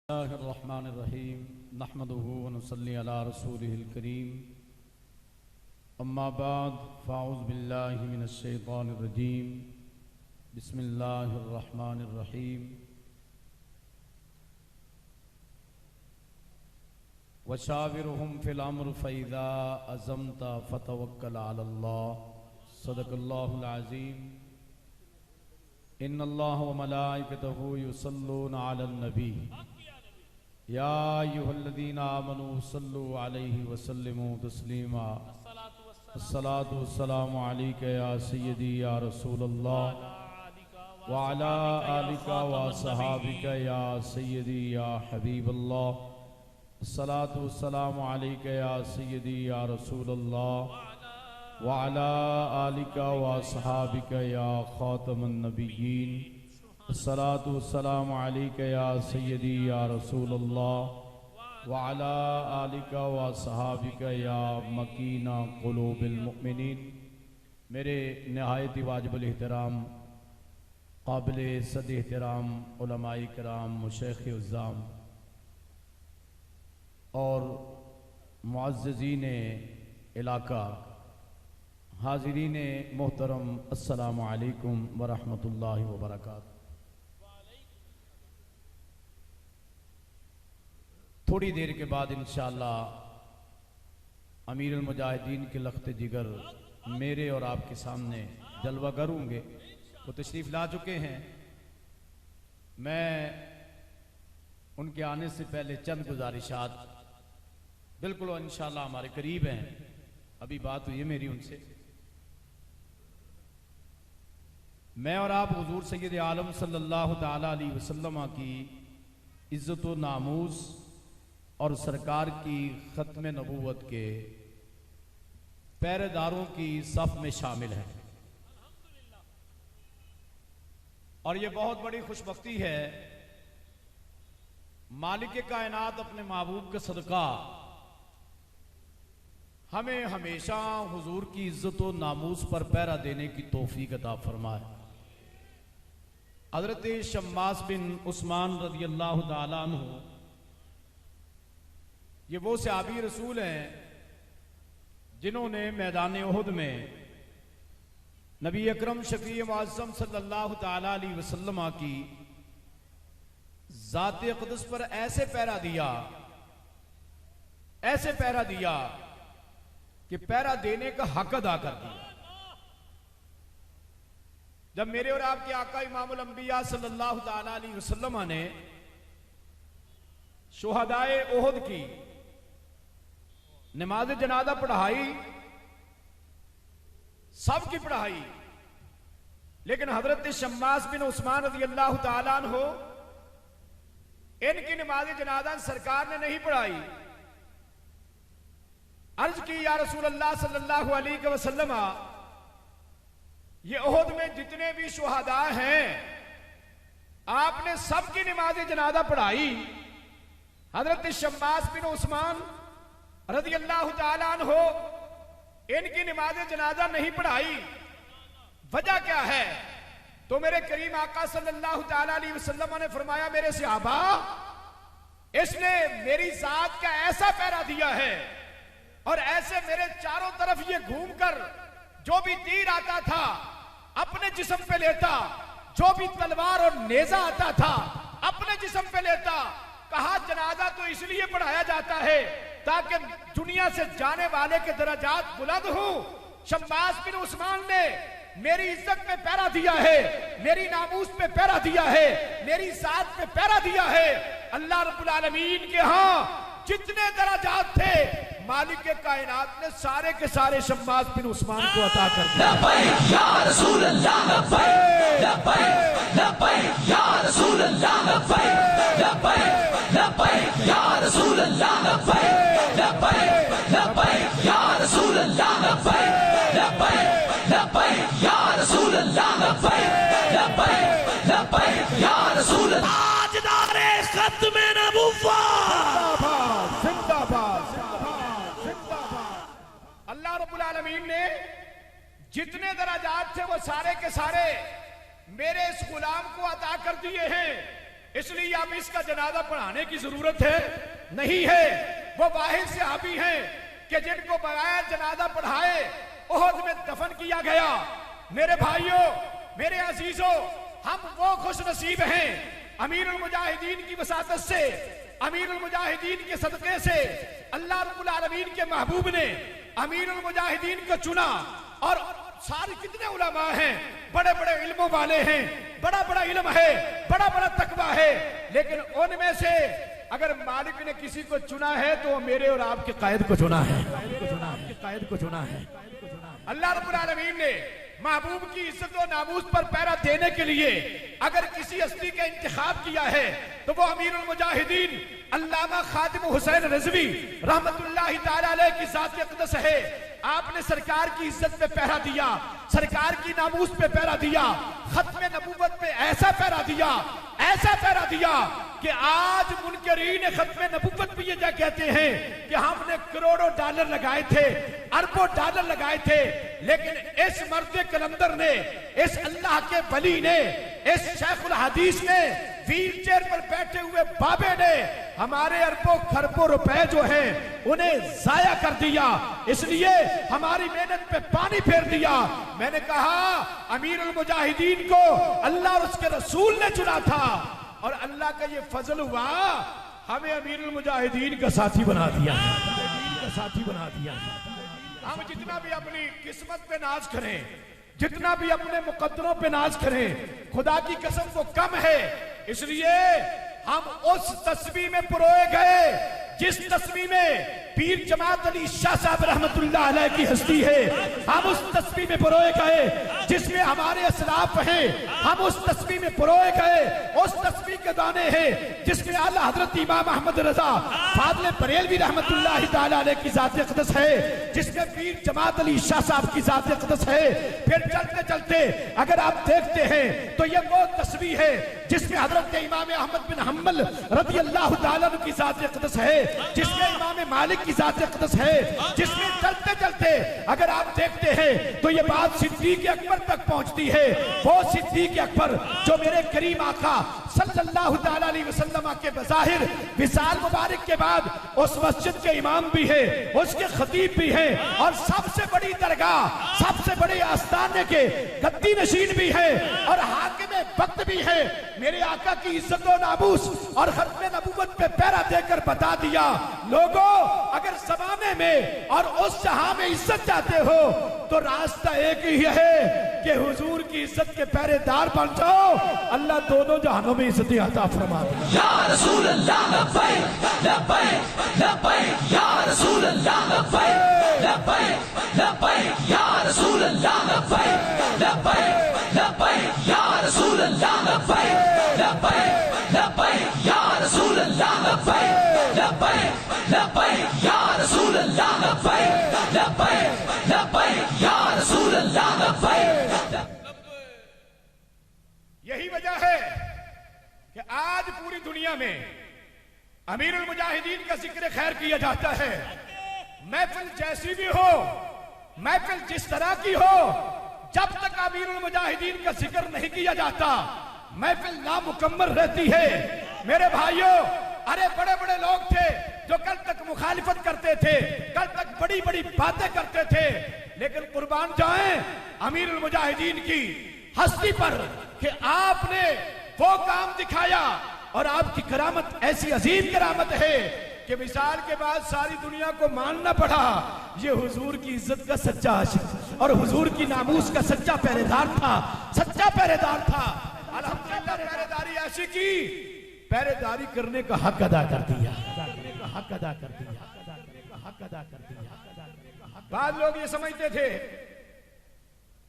बिस्मिल्लाहिर्रहमानिर्रहीम नहमदुहु व नुसल्ली अला रसूलिहिल करीम अम्मा बाद फ़ाऊज़ु बिल्लाहि मिनश शैतानिर रजीम बिस्मिल्लाहिर्रहमानिर्रहीम वशाविरहुम फ़िल अम्र फ़इज़ा अज़मता फ़तवक्कल अलल्लाह सदक़ल्लाहुल अज़ीम इन्नल्लाह व मलाइकतहु युसल्लूना अलन नबी या अय्युहल्लज़ीना आमनू सल्लु अलैहि व सल्लिमू तस्लीमा अस्सलातु वस्सलामु अलैका या सय्यदी या रसूलल्लाह व अला आलिका व अस्हाबिका या सय्यदी या हबीबल्लाह अस्सलातु वस्सलामु अलैका या सय्यदी या रसूलल्लाह व अला आलिका व अस्हाबिका या खातमन नबिय्यीन अस्सलातु वस्सलामु अलैका या सय्यदी या रसूलल्लाह व अला आलिका व अस्हाबिका या मकीना क़ुलूबिल मुमिनीन। मेरे नहायत वाजिबुल एहतराम काबिल सद एहतराम उलमाए किराम मुशैख़ उज़्ज़ाम और मुअज़्ज़िज़ीन इलाका हाज़िरीन मोहतरम अस्सलामु अलैकुम व रहमतुल्लाहि व बरकातहू। थोड़ी देर के बाद इंशाअल्लाह अमीरुल मुजाहिदीन के लख्त जिगर मेरे और आपके सामने जलवा करूँगे। वो तशरीफ़ ला चुके हैं। मैं उनके आने से पहले चंद गुजारिशात बिल्कुल इंशाअल्लाह हमारे करीब हैं, अभी बात हुई है मेरी उनसे। मैं और आप हुजूर सैयद आलम सल्लल्लाहु ताला अलैहि वसल्लम की इज्जत व नामूस और सरकार की खत्म नबूवत के पहरेदारों की सफ में शामिल हैं। और ये बहुत बड़ी खुशबख्ती है, मालिक कायनात अपने महबूब के सदका हमें हमेशा हुजूर की इज्जत व नामूस पर पहरा देने की तौफीक अता फरमाए। हज़रत शम्मास बिन उस्मान रज़ियल्लाहु ताला अन्हु ये वो सहाबी रसूल हैं जिन्होंने मैदान उहद में नबी अकरम शफ़ी मुअज़्ज़म सल्लल्लाहु ताला अलैहि वसल्लम की ज़ात क़ुद्स पर ऐसे पहरा दिया कि पहरा देने का हक अदा कर दिया। जब मेरे और आपके आका इमामुल अंबिया सल्लल्लाहु ताला अलैहि वसल्लम ने शुहदाए उहद की नमाज जनाजा पढ़ाई, सबकी पढ़ाई, लेकिन हजरत शम्मास बिन उस्मान रज़ियल्लाहु ताला अन्हु इनकी नमाज जनाजा सरकार ने नहीं पढ़ाई। अर्ज की या रसूल अल्लाह सल्लल्लाहु अलैहि वसल्लम, ये उहद में जितने भी शुहदा हैं आपने सबकी नमाज जनाजा पढ़ाई, हजरत शम्मास बिन उस्मान रज़ियल्लाहु ताला अन्हु इनकी नमाज जनाजा नहीं पढ़ाई। वजह क्या है? तो मेरे करीम आका सल्लल्लाहु ताला अलैहि वसल्लम ने फरमाया, मेरे सहाबा, इसने मेरी जात का ऐसा पहरा दिया है और ऐसे मेरे चारों तरफ ये घूमकर जो भी तीर आता था अपने जिस्म पे लेता, जो भी तलवार और नेजा आता था अपने जिस्म पे लेता। कहा जनाजा तो इसलिए पढ़ाया जाता है ताकि दुनिया से जाने वाले के दर्जात बुलंद हो। शम्मास बिन उस्मान ने मेरी इज्जत पे पहरा दिया है, मेरी नामूस पे पहरा दिया है, मेरी जात पे पहरा दिया है। अल्लाह रब्बुल आलमीन के यहाँ जितने दर्जात थे मालिक के कायनात ने सारे के सारे शम्मास बिन उस्मान को अता कर दिया। लब्बैक या रसूल अल्लाह, लब्बैक लब्बैक लब्बैक या रसूल अल्लाह, लब्बैक लब्बैक लब्बैक या रसूल अल्लाह, लब्बैक लब्बैक लब्बैक या रसूल अल्लाह, लब्बैक लब्बैक लब्बैक या रसूल अल्लाह, लब्बैक लब्बैक लब्बैक या रसूल अल्लाह। ताजदारे खत्म नबुव्वत जिंदाबाद जिंदाबाद जिंदाबाद। अल्लाह रब्बुल आलमीन ने जितने दराजात थे वो सारे के सारे मेरे इस गुलाम को अता कर दिए हैं। इसलिए अब इसका जनाजा पढ़ाने की जरूरत है नहीं है। वो वाहिद सहाबी हैं कि जिनको बगैर जनाजा पढ़ाए ओहद में दफन किया गया। मेरे भाइयों, मेरे अजीजों, हम वो खुश नसीब हैं अमीरुल मुजाहिदीन की वसातत से, अमीरुल मुजाहिदीन के सदक़े से अल्लाह रब्बुल आलमीन के महबूब ने अमीरुल मुजाहिदीन को चुना। और सारे कितने उलमा हैं, बड़े बड़े इल्मों वाले हैं, बड़ा बड़ा इल्म है, बड़ा बड़ा तकवा है, लेकिन उनमें से अगर मालिक ने किसी को चुना है तो मेरे और आपके कायद को चुना है, कायद को चुना है। अल्लाह रब्बुल आलमीन ने महबूब की इज्जत और नामूस पर पहरा देने के लिए अगर किसी हस्ती का इंतखाब किया है तो वो अमीरुल मुजाहिदीन अल्लामा खादिम हुसैन रिजवी रहमतुल्लाहि ताला अलैह की ज़ात अक़दस है। आपने सरकार की इज्जत पे पहरा दिया, सरकार की नामूस पे पहरा दिया, खत्म नबूवत पे ऐसा पहरा दिया, ऐसा पहरा दिया कि आज मुनकरीन खत्म नबूवत भी ये क्या कहते हैं कि हमने करोड़ों डॉलर लगाए थे, अरबों डॉलर लगाए थे, लेकिन इस मर्द कलंदर ने, इस अल्लाह के वली ने, इस शेखुल हदीस ने, व्हील चेयर पर बैठे हुए बाबे ने हमारे अरबों खरबों रुपए जो हैं उन्हें जाया कर दिया। इसलिए हमारी मेहनत पे पानी फेर दिया। मैंने कहा अमीरुल मुजाहिदीन को अल्लाह और उसके रसूल ने चुना था और अल्लाह का ये फजल हुआ, हमें अमीरुल मुजाहिदीन का साथी बना दिया, साथी बना दिया। हम जितना भी अपनी किस्मत पे नाज करें, जितना भी अपने मुकद्दरों पे नाज करें, खुदा की कसम वो कम है। इसलिए हम उस तस्वीर में पुरोए गए जिस तस्वीर में पीर जमात अली शाह साहब रहमतुल्लाह अलैह की हस्ती है। हम उस तस्वीर में पुरोए गए जिसमें हमारे असलाफ हैं, हम उस तस्वीर में पुरोए गए उस तस्वीर के दाने हैं जिसमें आला हजरत इमाम अहमद रजा फादले बरेलवी रहमतुल्लाह ताला अलैह की ज़ात अक़दस है, जिसमें पीर जमात अली शाह साहब की ज़ात अक़दस है। फिर चलते चलते अगर आप देखते हैं तो ये वो तस्वीर है जिसमें हजरत इमाम अहमद बिन हम्बल रज़ी अल्लाह ताला अन्हु की ज़ात अक़दस है, जिसमें इमाम मालिक की ज़ात अक़दस है, जिसमें चलते चलते अगर आप देखते हैं तो ये बात सिद्दीक़ अकबर तक पहुंचती है। वो सिद्दीक़ अकबर जो मेरे करीम आका सल्लल्लाहु ताला अलैहि वसल्लम के बज़ाहिर विसाल मुबारक के बाद उस मस्जिद के इमाम भी है, उसके खतीब भी है और सबसे बड़ी दरगाह, सबसे बड़े आस्थाने के गद्दी नशीन भी है और हाकिम वक्त भी है। मेरे आका की इज्जत और नामूस और खत्म नबूवत पे पहरा देकर बता दिया, लोगों अगर ज़माने में और उस जहां में इज्जत चाहते हो तो रास्ता एक ही है कि हुजूर की इज्जत के पहरेदार बन जाओ, अल्लाह दोनों जहानों में इज्जत अता फरमा दे। या रसूल अल्लाह लब्बैक लब्बैक लब्बैक या रसूल अल्लाह लब्बैक लब्बैक लब्बैक या रसूल अल्लाह लब्बैक लब्बैक लब्बैक या रसूल अल्लाह लब्बैक लब्बैक लब्बैक या रसूल अल्लाह लब्बैक लब्बैक लब्बैक या रसूल अल्लाह लब्बैक लब्बैक लब्बैक या रसूल अल्लाह लब्बैक। यही वजह है कि आज पूरी दुनिया में अमीरुल मुजाहिदीन का जिक्र खैर किया जाता है। महफिल जैसी भी हो, महफिल जिस तरह की हो, जब तक अमीरुल मुजाहिदीन का जिक्र नहीं किया जाता महफिल नामुकम्मल रहती है। मेरे भाइयों, अरे बड़े बड़े लोग थे जो कल तक मुखालिफत करते थे, कल तक बड़ी बड़ी बातें करते थे, लेकिन कुर्बान जाएं अमीरुल मुजाहिदीन की हस्ती पर कि आपने वो काम दिखाया और आपकी करामत ऐसी अजीम करामत है कि मिसाल के बाद सारी दुनिया को मानना पड़ा ये हुजूर की इज्जत का सच्चा आशिक और हुजूर की नामूस का सच्चा पहरेदार था, सच्चा पहरेदार था। अल्हम्दुलिल्लाह पहरेदारी ऐसी की, पहरेदारी करने का हक अदा कर दिया, हक अदा कर दिया, हक अदा कर दिया। बाद लोग ये समझते थे,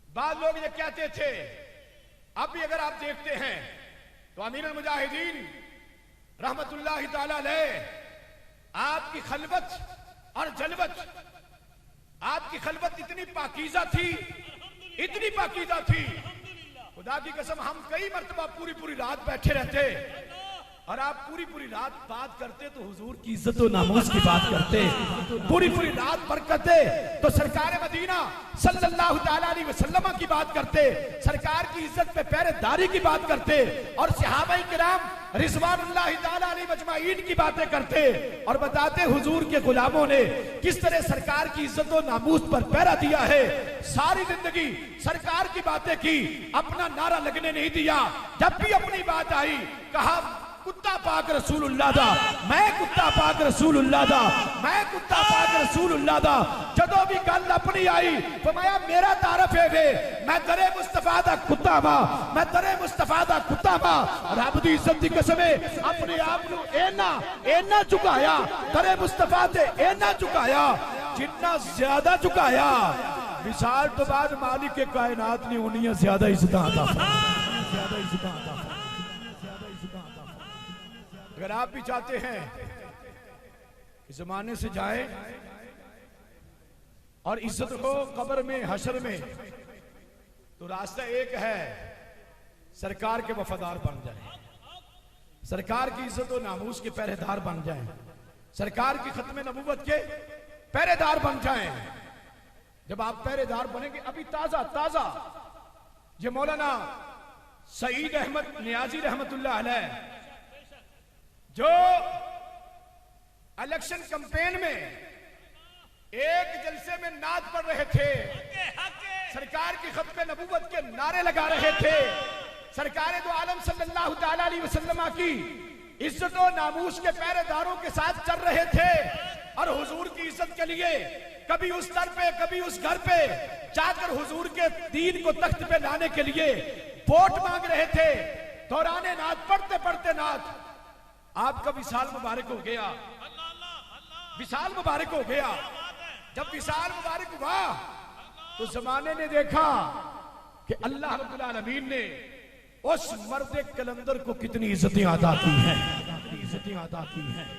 बाद लोग ये कहते थे, अब भी अगर आप देखते हैं तो अमीरुल मुजाहिदीन रहमतुल्लाहि ताला अलैह आपकी खलवत और जलवत, आपकी खलवत इतनी पाकीज़ा थी, इतनी पाकीज़ा थी, खुदा की कसम हम कई मर्तबा पूरी पूरी रात बैठे रहते और आप पूरी पूरी रात बात करते तो हुजूर की इज्जत और नामूस की बात करते, पूरी पूरी रात भर करते तो सरकार मदीना सल्लल्लाहु ताला अलैहि वसल्लम की बात करते, सरकार की इज्जत पे पहरेदारी की बात करते और सहाबाए किराम रिजवानुल्लाहि ताला अलैहिम अजमाइन की बातें करते और बताते हुजूर के गुलामों ने किस तरह सरकार की इज्जत और नामूस पर पहरा दिया है। सारी जिंदगी सरकार की बातें की, अपना नारा लगने नहीं दिया। जब भी अपनी बात आई कहा कुत्ता पाक रसूलुल्लाह दा, मैं कुत्ता पाक रसूलुल्लाह दा, मैं कुत्ता पाक रसूलुल्लाह दा। जदों भी गल अपनी आई फरमाया मेरा तारफ है वे, मैं दरे मुस्तफा दा कुत्ता वा, मैं दरे मुस्तफा दा कुत्ता वा। रब दी इज्जत दी कसम अपने आप को एना झुकाया, दरे मुस्तफा ते एना झुकाया, जितना ज्यादा झुकाया विशाल तो बाद मालिक के कायनात ने उन्हीं ज्यादा इज्जत अता फरमाई, ज्यादा इज्जत अता फरमाई। अगर आप भी चाहते हैं कि जमाने से जाए और इज्जत हो कब्र में हशर में, तो रास्ता एक है, सरकार के वफादार बन जाए, सरकार की इज्जत और नामूस के पहरेदार बन जाए, सरकार की खत्म नबूवत के पहरेदार बन जाए। जब आप पहरेदार बनेंगे, अभी ताजा ताजा ये मौलाना सईद अहमद नियाजी रहमतुल्लाह अलैह जो इलेक्शन कैंपेन में एक जलसे में नाच पढ़ रहे थे, सरकार की खत्म नबूवत के नारे लगा रहे थे, सरकार दो आलम सल्लल्लाहु ताला अलैहि वसल्लम की इज्जत और नामूस के पहरेदारों के साथ चल रहे थे और हुजूर की इज्जत के लिए कभी उस दर पे कभी उस घर पे जाकर हुजूर के दीन को तख्त पे लाने के लिए वोट मांग रहे थे। दौराने नाच पढ़ते पढ़ते नाच आपका विशाल मुबारक हो गया, विशाल मुबारक हो गया। जब विशाल मुबारक हुआ तो जमाने ने देखा कि अल्लाह रब्बुल आलमीन ने उस मर्द कलंदर को कितनी इज्जतें अता की हैं, इज्जतें अता की हैं,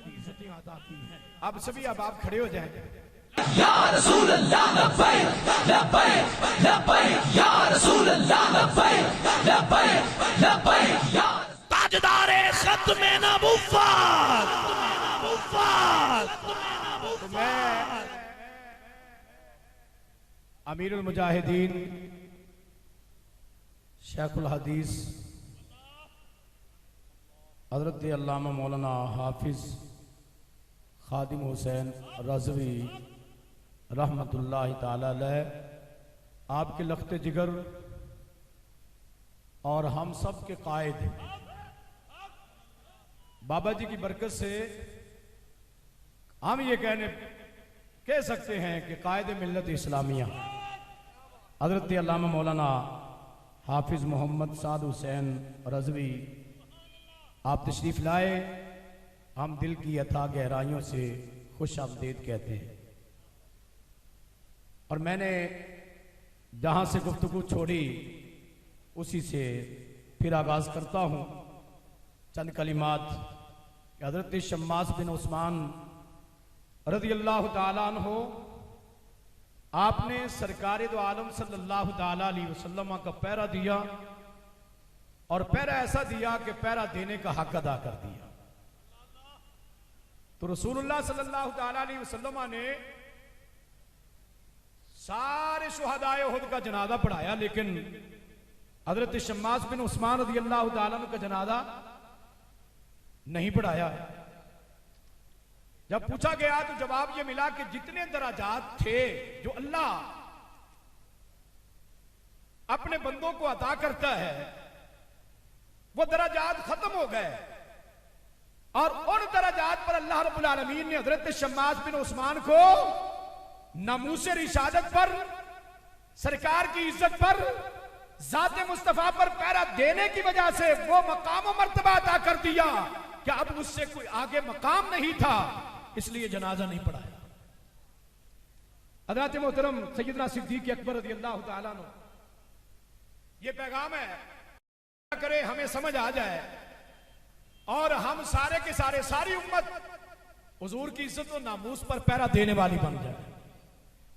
इज्जतें अता की हैं। अब सभी अब आप खड़े हो जाएं। या रसूल अल्लाह लब्बैक लब्बैक लब्बैक या रसूल अल्लाह लब्बैक लब्बैक लब्बैक या ताजदारे खत्म नबुव्वत। तो मैं अमीरुल मुजाहिदीन शेखुल हदीस हजरत अल्लामा मौलाना हाफिज खादिम हुसैन रज़वी रहमतुल्लाहि ताला अलैह आपके लख्ते जिगर और हम सब के कायद बाबा जी की बरकत से हम ये कह सकते हैं कि कायद मिल्लत इस्लामिया हजरत अल्लामा मौलाना हाफिज मोहम्मद साद हुसैन रज़वी आप तशरीफ लाए, हम दिल की अथा गहराइयों से खुश आमदीद कहते हैं। और मैंने जहां से गुफ्तगू छोड़ी उसी से फिर आगाज करता हूं चंद कलिमात। हजरत शम्मास बिन उस्मान रज़ी अल्लाह ताला अन्हु आपने सरकार दो आलम सल्लल्लाहु ताला अलैहि वसल्लम का पहरा दिया और पहरा ऐसा दिया कि पहरा देने का हक अदा कर दिया। तो रसूलुल्लाह सल्लल्लाहु ताला अलैहि वसल्लम ने सारे शुहदाए उहद का जनाजा पढ़ाया, लेकिन हजरत शम्मास बिन उस्मान रज़ी अल्लाह ताला अन्हु का जनाजा नहीं पढ़ाया। जब पूछा गया तो जवाब ये मिला कि जितने दराजात थे जो अल्लाह अपने बंदों को अता करता है वो दराजात खत्म हो गए और उन दराजात पर अल्लाह रब्बुल आलमीन ने हजरत शम्मास बिन उस्मान को नमूसे रिसालत पर, सरकार की इज्जत पर, जाते मुस्तफा पर पहरा देने की वजह से वो मकाम और मर्तबा अता कर दिया कि अब उससे कोई आगे मकाम नहीं था, इसलिए जनाजा नहीं पढ़ाया। हज़रत मोहतरम सैयदना सिद्दीक़ अकबर रज़ी अल्लाह ताला अन्हु, ये पैगाम है करे हमें समझ आ जाए और हम सारे के सारे सारी उम्मत हुजूर की इज्जत और नामूस पर पहरा देने वाली बन जाए।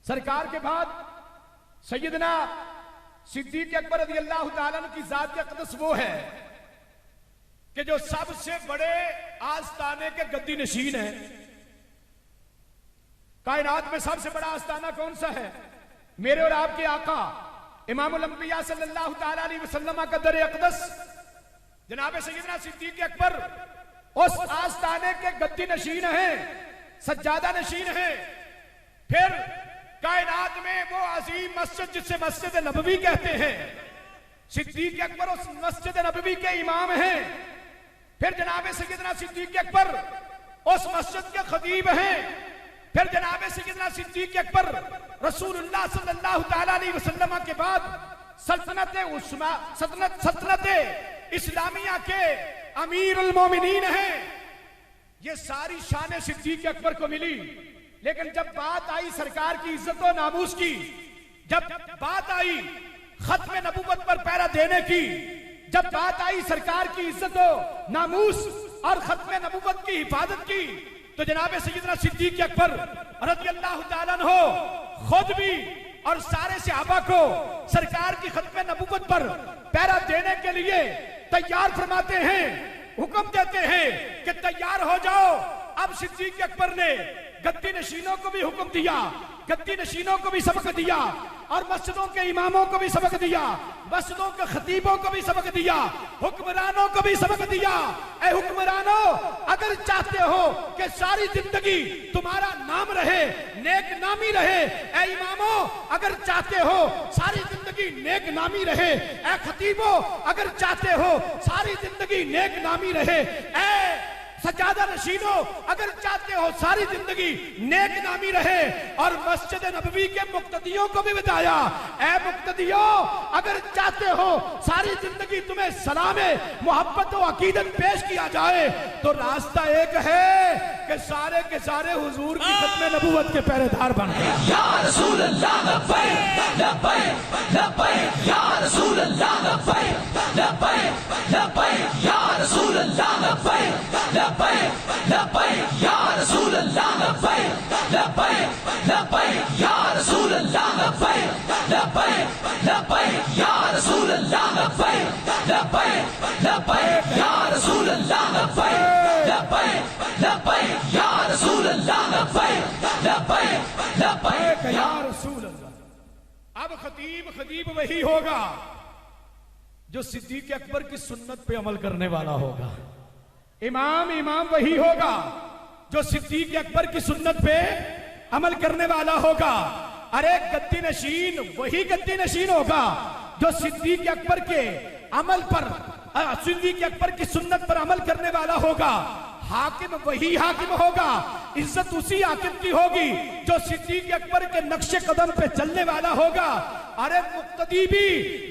सरकार के बाद सैयदना सिद्दीक़ अकबर रज़ी अल्लाह ताला अन्हु की ज़ात अक़दस वो है कि जो सबसे बड़े आस्ताने के गद्दी नशीन है, कायनात में सबसे बड़ा आस्ताना कौन सा है? मेरे और आपके आका इमामुल अंबिया सल्लल्लाहु तआला अलैहि वसल्लम का दर अक़दस जनाब सैयदना सिद्दीक़ अकबर उस आस्ताने के गद्दी नशीन है, सज्जादा नशीन है। फिर कायनात में वो अजीम मस्जिद जिसे मस्जिद नबवी कहते हैं, सिद्दीक़ अकबर उस मस्जिद नबवी के इमाम हैं। फिर जनाब सैयदना सिद्दीक़ अकबर उस मस्जिद के खतीब हैं। फिर जनाब सैयदना सिद्दीक़ अकबर रसूलुल्लाह सल्लल्लाहु तआला अलैहि वसल्लम के बाद सल्तनत इस्लामिया के अमीरुल मोमिनीन हैं। ये सारी शान सिद्दीक़ अकबर को मिली। लेकिन जब बात आई सरकार की इज्जत और नामूस की, जब बात आई खत्म नबूवत पर पहरा देने की, जब बात आई सरकार की इज्जत और नामूस और खत्म नबूवत की हिफाजत की, तो जनाब सैयदना सिद्दीक़ अकबर रज़ियल्लाहु ताला अन्हु खुद भी और सारे सहाबा को सरकार की खत्म नबूवत पर पहरा देने के लिए तैयार फरमाते हैं, हुक्म देते हैं कि तैयार हो जाओ। अब सिद्दीक़ अकबर ने गद्दी नशीनों को भी हुक्म दिया, गद्दी नशीनों को भी सबक दिया और मस्जिदों के इमामों को भी सबक दिया, मस्जिदों के खतीबों को भी सबक दिया, हुक्मरानों को भी सबक दिया। ए हुक्मरानों, अगर चाहते हो कि सारी जिंदगी तुम्हारा नाम रहे, नेक नामी रहे, ए इमामों अगर चाहते हो सारी जिंदगी नेक नामी रहे, ए खतीबों अगर चाहते हो सारी जिंदगी नेक नामी रहे, ए सज्जादा नशीनों अगर चाहते हो सारी जिंदगी नेक नामी रहे, और मस्जिद नबवी के मुक्तदियों को भी बताया, ऐ मुक्तदियों अगर चाहते हो सारी जिंदगी तुम्हें सलामे मोहब्बत और अकीदत पेश किया जाए, तो रास्ता एक है कि सारे के सारे हुजूर की खत्म नबूवत के पहरेदार बन गए। या रसूल अल्लाह लब्बैक लब्बैक लब्बैक या रसूल अल्लाह लब्बैक लब्बैक लब्बैक या रसूल अल्लाह लब्बैक लब्बैक लब्बैक या रसूल अल्लाह लब्बैक लब्बैक लब्बैक या रसूल अल्लाह लब्बैक लब्बैक लब्बैक या रसूल अल्लाह लब्बैक लब्बैक लब्बैक या रसूल अल्लाह लब्बैक लब्बैक लब्बैक या रसूल अल्लाह लब्बैक लब्बैक लब्बैक या रसूल अल्लाह। अब खतीब वही होगा जो सिद्दीक़ अकबर की सुन्नत पे अमल करने वाला होगा। इमाम वही होगा जो सिद्दीक़ अकबर की सुन्नत पे अमल करने वाला होगा। अरे गद्दी नशीन वही गद्दी नशीन होगा जो सिद्दीक़ अकबर के अमल पर, सिद्दीक़ अकबर की सुन्नत पर अमल करने वाला होगा। हाकिम वही हाकिम होगा, इज्जत उसी हाकिम की होगी जो सिद्दीक़ अकबर के नक्शे कदम पे चलने वाला होगा। अरे मुक्तदी भी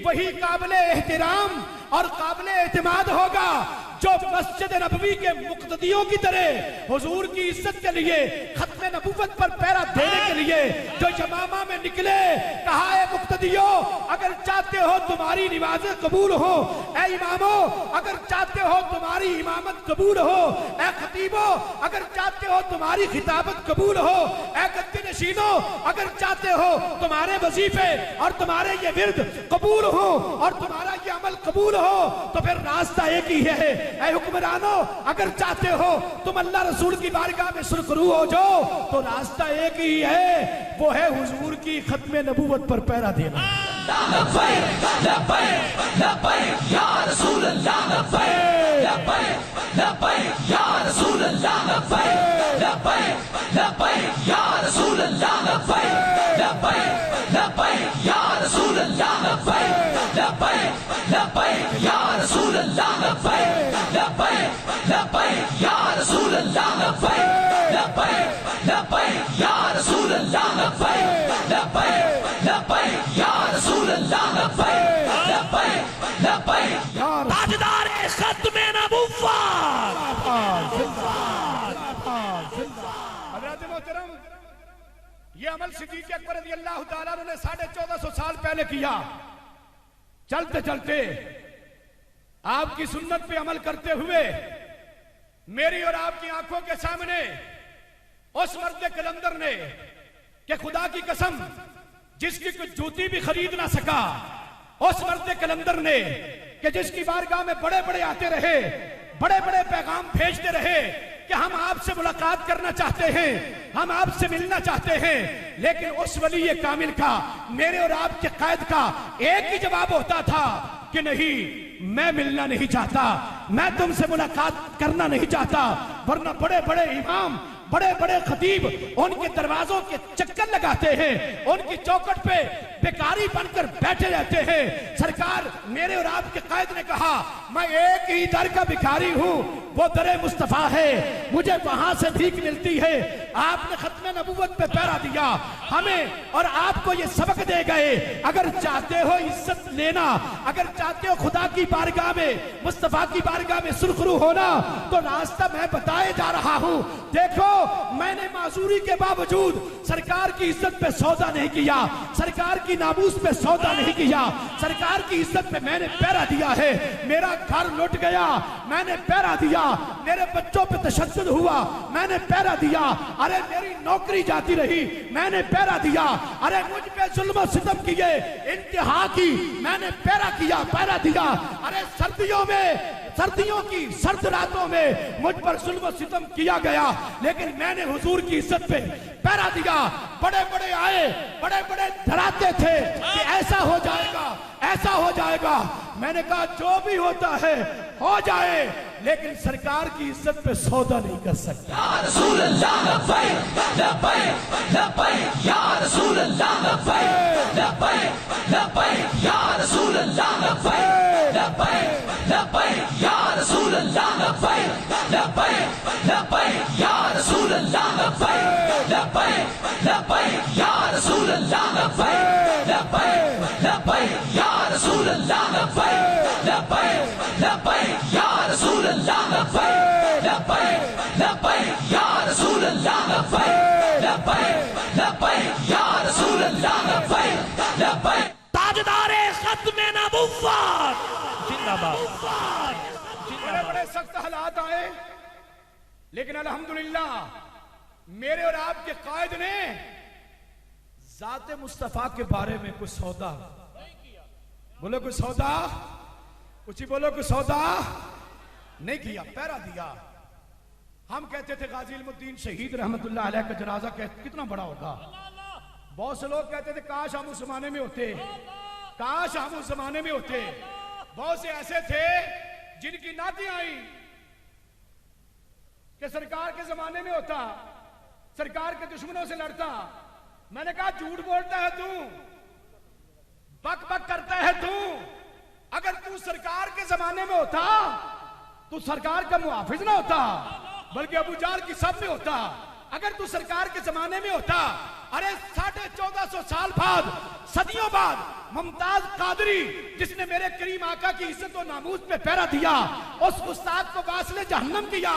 वही काबिले एहतराम और काबिले एतमाद होगा जो मस्जिद नबवी के मुक्तदियों की तरह हुजूर की इज्जत के लिए, खत्म नबूवत पर पहरा देने के लिए जो यमामा में निकले, कहा है मुक्तदियों अगर चाहते हो तुम्हारी नमाज़ें कबूल हो, ए इमामों अगर चाहते हो तुम्हारी इमामत कबूल हो, ए खतीबों अगर चाहते हो तुम्हारी खिताबत कबूल हो, ए गद्दी नशीनों अगर चाहते हो तुम्हारे वजीफे और तुम्हारे ये विर्द कबूल हो और तुम्हारा ये अमल कबूल हो, तो फिर रास्ता एक ही है। ऐ हुक्मरानों अगर चाहते हो तुम अल्लाह रसूल की बारगाह में सुरखरू हो जाओ, तो रास्ता एक ही है, वो है हुजूर की खत्म नबूवत पर पहरा देना। लब्बैक लब्बैक लब्बैक या रसूल अल्लाह लब्बैक लब्बैक लब्बैक या रसूल अल्लाह लब्बैक लब्बैक लब्बैक या रसूल अल्लाह लब्बैक लब्बैक लब्बैक या रसूल अल्लाह लब्बैक लब्बैक लब्बैक या रसूल अल्लाह लब्बैक लब्बैक लब्बैक या रसूल अल्लाह लब्बैक लब्बैक लब्बैक या रसूल अल्लाह लब्बैक लब्बैक लब्बैक या रसूल अल्लाह लब्बैक लब्बैक लब्बैक ताजदार खत्म नबुव्वत। हज़रत मोहतरम, ये अमल सिद्दीक़ अकबर रज़ियल्लाहु ताला अन्हु ने 1450 साल पहले किया। चलते चलते आपकी सुन्नत पे अमल करते हुए मेरी और आपकी आंखों के सामने उस मर्द कलंदर ने कि खुदा की कसम जिसकी कुछ जूती भी खरीद ना सका, उस मर्द कलंदर ने कि जिसकी बारगाह में बड़े बड़े आते रहे, बड़े बड़े पैगाम भेजते रहे कि हम आपसे मुलाकात करना चाहते हैं, हम आपसे मिलना चाहते हैं, लेकिन उस वली कामिल का, मेरे और आपके कायद का एक ही जवाब होता था कि नहीं, मैं मिलना नहीं चाहता, मैं तुमसे मुलाकात करना नहीं चाहता। वरना बड़े बड़े इमाम, बड़े बड़े खतीब उनके दरवाजों के चक्कर लगाते हैं, उनकी चौखट पे बेकारी बनकर बैठे रहते हैं। सरकार, मेरे और आपके कायद ने कहा, मैं एक ही दर का भिखारी हूं, वो दरे मुस्तफा है, मुझे वहां से भीख मिलती है। आपने खत्मे नबूवत पे पहरा दिया हमें और आपको ये सबक दे गए, अगर चाहते हो इज्जत लेना, अगर चाहते हो खुदा की बारगाह में, मुस्तफा की बारगाह में सुरखरू होना, तो रास्ता मैं बताए जा रहा हूं। देखो, मैंने माजूरी के बावजूद सरकार की इज्जत पे सौदा नहीं किया, सरकार की नामूस पे सौदा नहीं किया, सरकार की इज्जत पे मैंने पहरा दिया है। मेरा घर लुट गया, मैंने पहरा दिया, मेरे बच्चों पे तशद्दुद हुआ, मैंने पहरा दिया, अरे मेरी नौकरी जाती रही, मैंने पहरा दिया, अरे मुझ पे जुल्म सितम किए इंतहा की, मैंने पहरा दिया, अरे सर्दियों की सर्द रातों में मुझ पर जुल्म सितम किया गया, लेकिन मैंने हुजूर की इज्जत पे पहरा दिया। बड़े बड़े आए, बड़े बड़े डराते थे कि ऐसा हो जाएगा, ऐसा हो जाएगा। मैंने कहा जो भी होता है हो जाए, लेकिन सरकार की इज्जत पे सौदा नहीं कर सकता। या रसूल अल्लाह लब्बैक लब्बैक लब्बैक या रसूल अल्लाह लब्बैक लब्बैक लब्बैक या रसूल अल्लाह लब्बैक लब्बैक लब्बैक या रसूल अल्लाह लब्बैक लब्बैक लब्बैक या रसूल अल्लाह लब्बैक लब्बैक लब्बैक या रसूल अल्लाह लब्बैक लब्बैक लब्बैक या रसूल अल्लाह लब्बैक लब्बैक लब्बैक या रसूल अल्लाह लब्बैक लब्बैक लब्बैक या रसूल अल्लाह लब्बैक लब्बैक लब्बैक या रसूल अल्लाह लब्बैक लब्बैक। ताजदारे खत्मे नबुव्वत जिंदाबाद। बड़े बड़े सख्त हालात आए, लेकिन अल्हम्दुलिल्लाह मेरे और आपके कायद ने जाते मुस्तफा के बारे में कुछ सौदा, बोलो कुछ सौदा, कुछ ही बोलो कुछ सौदा नहीं किया, पहरा दिया। हम कहते थे गाजी इल्मुद्दीन शहीद रहमतुल्लाह अलैह का जनाजा कितना बड़ा होगा। बहुत से लोग कहते थे काश हम उस जमाने में होते, काश हम उस जमाने में होते। बहुत से ऐसे थे जिनकी नाती आई कि सरकार के जमाने में होता, सरकार के दुश्मनों से लड़ता। मैंने कहा झूठ बोलता है तू, बक बक करता है तू। अगर तू सरकार के जमाने में होता तू सरकार का मुहाफिज ना होता, बल्कि अबू जाल की सब में होता। अगर तू सरकार के जमाने में होता, अरे 1450 साल बाद, सदियों बाद मुमताज कादरी जिसने मेरे करीम आका की इज्जत और नामूस पे पहरा दिया, उस उस्ताद को वासले जहन्नम किया,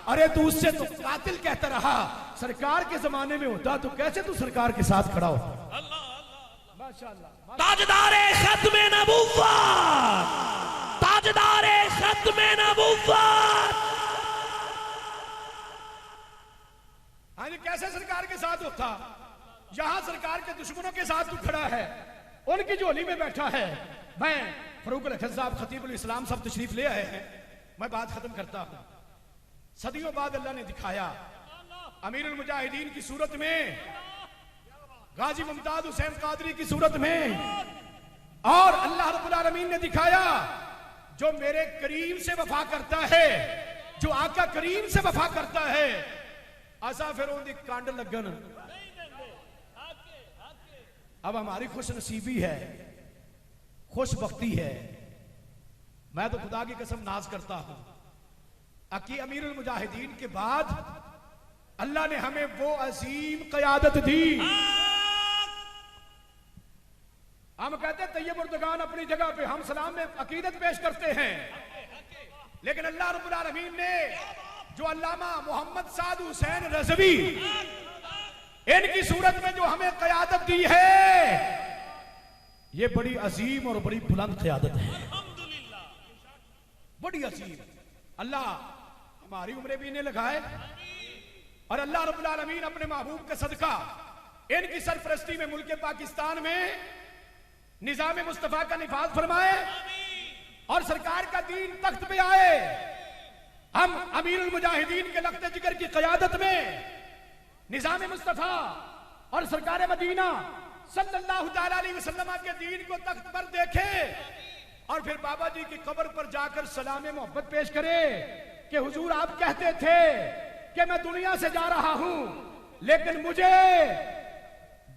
अरे तू उससे तो कातिल कहता रहा। सरकार के जमाने में होता तो कैसे तू सरकार के साथ खड़ा होता। माशाअल्लाह। ताजदारे खत्मे नबुव्वत, ताजदारे खत्मे नबुव्वत। हाँ जी, कैसे सरकार के साथ होता। यहां सरकार के दुश्मनों के साथ तू खड़ा है, उनकी झोली में बैठा है। मैं फरूक अल साहब खतीबुल इस्लाम सब तशरीफ ले आए हैं, मैं बात खत्म करता हूं। सदियों बाद अल्लाह ने दिखाया अमीरुल मुजाहिदीन की सूरत में, गाजी मुमताज हुसैन कादरी की सूरत में, और अल्लाह रब्बुल आलमीन ने दिखाया जो मेरे करीम से वफा करता है, जो आका करीम से वफा करता है, आसा फिर उनकी कांड लगन। अब हमारी खुश नसीबी है, खुश बख्ती है। मैं तो खुदा की कसम नाज करता हूं, अकी अमीरुल मुजाहिदीन के बाद अल्लाह ने हमें वो अजीम क़यादत दी। हम कहते हैं तैयब उर्दगान अपनी जगह पे, हम सलाम में अकीदत पेश करते हैं, लेकिन अल्लाह रब्बुल आलमीन ने जो अल्लामा मोहम्मद साद हुसैन रज़वी इनकी सूरत में जो हमें क़यादत दी है, ये बड़ी अजीम और बड़ी बुलंद क़यादत है, बड़ी अजीम। अल्लाह हमारी उम्रें भी इन्हें लगाए, और अल्लाह रब्बुल आलमीन अपने महबूब का सदका इनकी सरपरस्ती में मुल्क पाकिस्तान में निजाम मुस्तफा का निफाज फरमाए, और सरकार का दीन तख्त पे आए। हम अमीरुल मुजाहिदीन के लख्त जिगर की क़यादत में निज़ाम मुस्तफ़ा और सरकार मदीना सल्लल्लाहु तआला अलैहि वसल्लम के दीन को तख्त पर देखे और फिर बाबा जी की कब्र पर जाकर सलाम मोहब्बत पेश करे कि हुजूर आप कहते थे कि मैं दुनिया से जा रहा हूं, लेकिन मुझे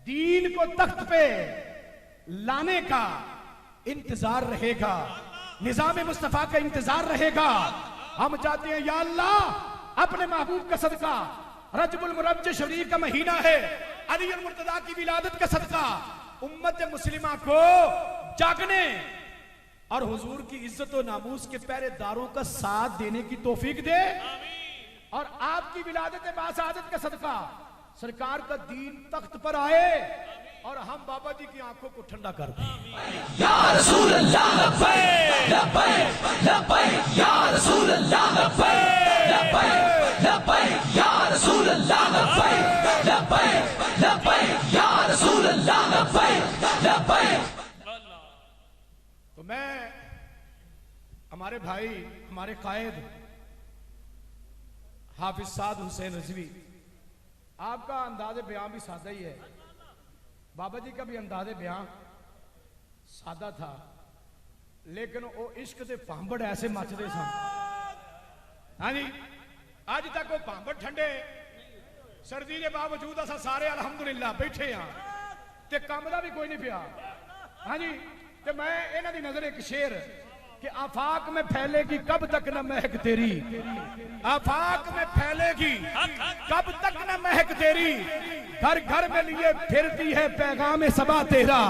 दीन को तख्त पे लाने का इंतजार रहेगा, निज़ाम मुस्तफ़ा का इंतजार रहेगा। हम चाहते हैं या अल्लाह अपने महबूब का सदका, रजबुल मुरज्जह शरीफ का महीना है, अली और मुर्तदा की विलादत का सदका उम्मत मुस्लिमा को जागने और हुजूर की इज्जत और नामूस के पहरेदारों का साथ देने की तौफीक दे और आपकी विलादत बासादत का सदका सरकार का दीन तख्त पर आए और हम बाबा जी की आंखों को ठंडा कर दें। या रसूल अल्लाह लब्बैक लब्बैक लब्बैक या रसूल अल्लाह लब्बैक लब्बैक लब्बैक या रसूल अल्लाह लब्बैक लब्बैक लब्बैक या रसूल अल्लाह लब्बैक लब्बैक। तो मैं हमारे भाई हमारे कायद हाफिज साद हुसैन रजवी, आपका अंदाज़े बयान भी सादा ही है, बाबा जी का भी अंदाज़े बयान सादा था, लेकिन वो इश्क के भांबड़ ऐसे मचते सन। हाँ जी, अज तक वो भांबड़ ठंडे सर्दी के बावजूद असा सारे अलहमदुलिल्लाह बैठे हाँ ते काम का भी कोई नहीं पिया। हाँ जी, ते मैं इन्हां दी नजर एक शेर कि आफाक में फैलेगी कब तक न महक तेरी, आफाक में फैलेगी कब तक न महक तेरी, घर घर में लिए फिरती है पैगाम सबा तेरा।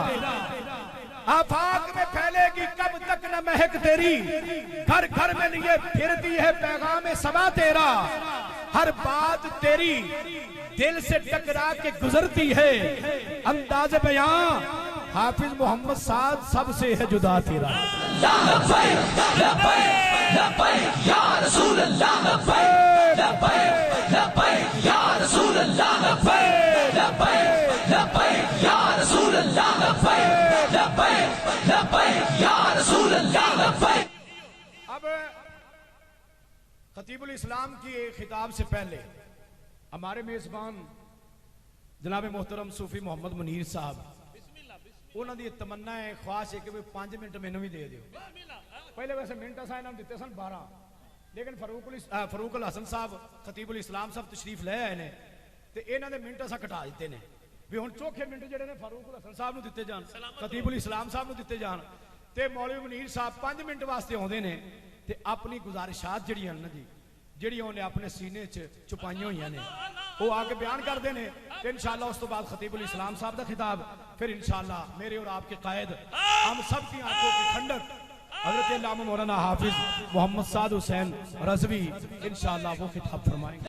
आफाक में फैलेगी कब तक न महक तेरी, घर घर में लिए फिरती है पैगाम सबा तेरा। हर बात तेरी दिल से टकरा के गुजरती है, अंदाज बयां हाफिज मोहम्मद साद सबसे है जुदा तेरा। लब्बैक लब्बैक लब्बैक या रसूल अल्लाह लब्बैक लब्बैक लब्बैक या रसूल अल्लाह लब्बैक लब्बैक लब्बैक या रसूल अल्लाह लब्बैक लब्बैक लब्बैक या रसूल अल्लाह लब्बैक। अब खतीबुल इस्लाम की खिताब से पहले हमारे मेजबान जनाब मोहतरम सूफी मोहम्मद मुनीर साहब, उन्होंने तमन्ना है ख्वाहिश है कि 5 मिनट मैनू भी दे दियो। पहले वैसे मिनट असा इन्होंने दिते सन 12, लेकिन फरूक अल हसन साहब खतीबुल इस्लाम साहब तशरीफ ले आए ने ते इन्होंने मिनट असा घटा दिते ने भी हुण चौखे मिनट जिहड़े ने फारूक अल हसन साहब नूं दिते जान, खतीबुल इस्लाम साहब नूं दिते जान ते मौलवी मुनीर साहब 5 मिनट वास्ते आउंदे ने ते अपनी गुजारिशात जिहड़ियां ने जी जिहड़ियां उन्हें अपने सीने च छुपाईयां होईयां ने वो आके बयान करते हैं। तो इंशाअल्लाह उस तो बाद खतीबुल इस्लाम साहब का खिताब, फिर इंशाअल्लाह मेरे और आपके कायद हम सब की आंखों की ठंडक हजरत अल्लामा मौलाना हाफिज मोहम्मद साद हुसैन रजवी इंशाअल्लाह वो खिताब फरमाएंगे।